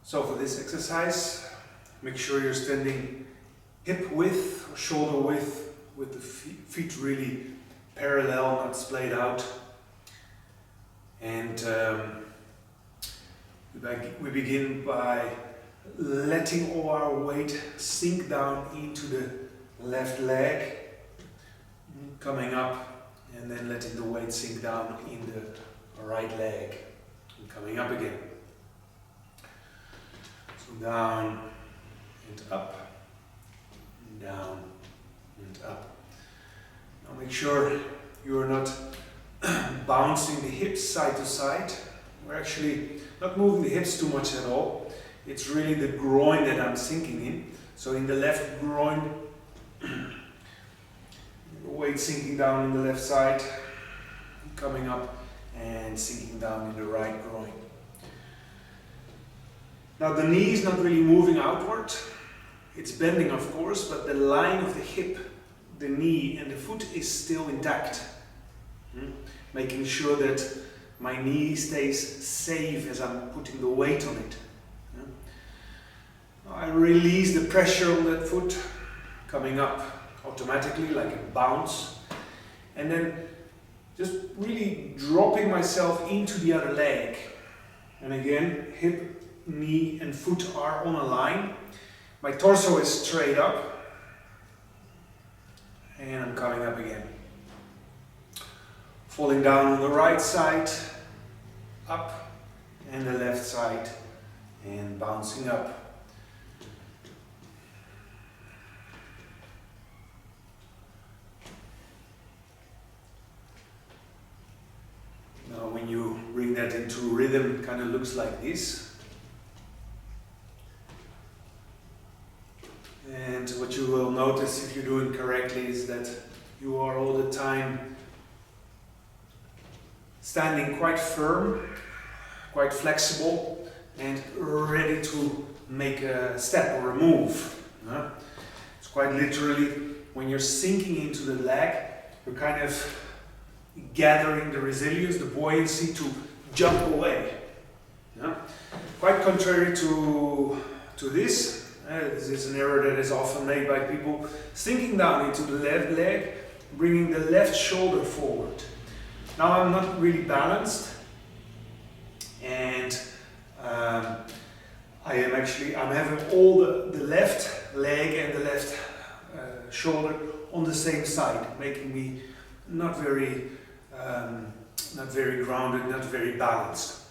So for this exercise, make sure you're standing hip width or shoulder width with the feet really parallel, not splayed out. And we begin by letting all our weight sink down into the left leg, coming up, and then letting the weight sink down in the right leg, and coming up again. So down and up, and down and up. Now make sure you are not bouncing the hips side to side. We're actually not moving the hips too much at all. It's really the groin that I'm sinking in. So in the left groin, weight sinking down in the left side, coming up and sinking down in the right groin. Now the knee is not really moving outward. It's bending, of course, but the line of the hip, the knee and the foot is still intact. Making sure that my knee stays safe as I'm putting the weight on it. I release the pressure on that foot, coming up automatically like a bounce, and then just really dropping myself into the other leg. And again, hip, knee and foot are on a line. My torso is straight up, and I'm coming up again. Falling down on the right side, up, and the left side, and bouncing up. Now when you bring that into rhythm, it kind of looks like this. And what you will notice if you're doing correctly is that you are all the time standing quite firm, quite flexible, and ready to make a step or a move. It's quite literally, when you're sinking into the leg, you're kind of gathering the resilience, the buoyancy to jump away. Quite contrary to this. This is an error that is often made by people. Sinking down into the left leg, bringing the left shoulder forward. Now I'm not really balanced, and I'm having all the left leg and the left shoulder on the same side, making me not very grounded, not very balanced.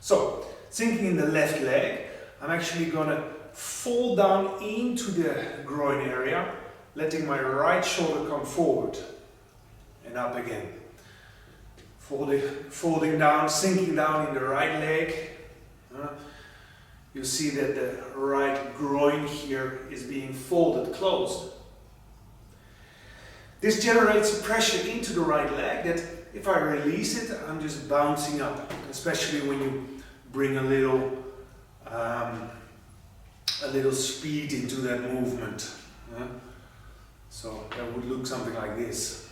So, sinking in the left leg, I'm actually gonna fall down into the groin area, letting my right shoulder come forward and up again. Folding down, sinking down in the right leg. You see that the right groin here is being folded closed. This generates a pressure into the right leg that if I release it, I'm just bouncing up, especially when you bring a little speed into that movement. So that would look something like this.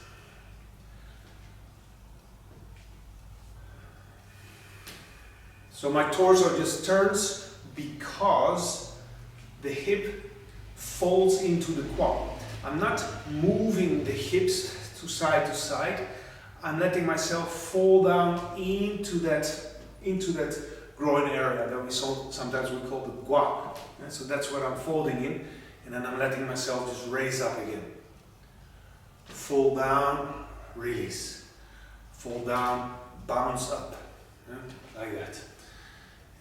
So my torso just turns because the hip folds into the quad. I'm not moving the hips to side. I'm letting myself fall down into that groin area that we sometimes we call the quad. And so that's what I'm folding in, and then I'm letting myself just raise up again. Fall down, release. Fall down, bounce up. Like that.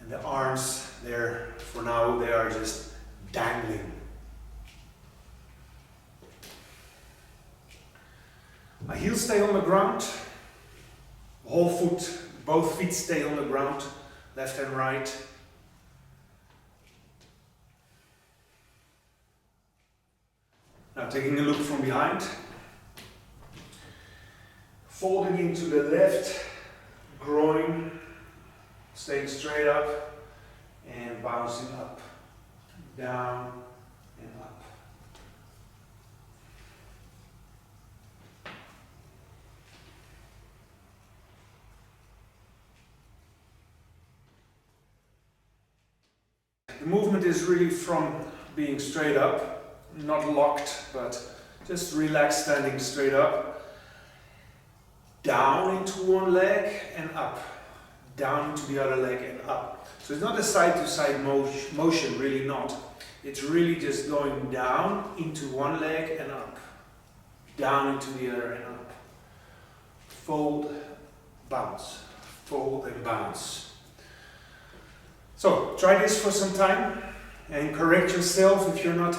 And the arms there, for now, they are just dangling. My heels stay on the ground. Whole foot, both feet stay on the ground, left and right. Now taking a look from behind. Folding into the left groin, staying straight up and bouncing up, down and up. movement is really from being straight up, not locked, but just relaxed, standing straight up, down into one leg and up, down into the other leg and up. So it's not a side-to-side motion, really not. It's really just going down into one leg and up, down into the other and up. Fold, bounce, fold and bounce. So try this for some time and correct yourself if you're not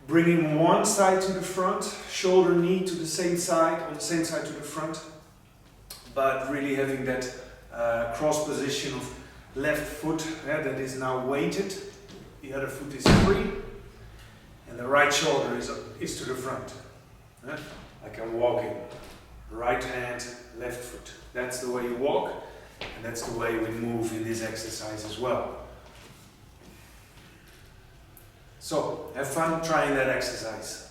bringing one side to the front, shoulder, knee to the same side, on the same side to the front, but really having that cross position of left foot that is now weighted, the other foot is free, and the right shoulder is to the front. Like I'm walking, right hand, left foot. That's the way you walk, and that's the way we move in this exercise as well. So, have fun trying that exercise.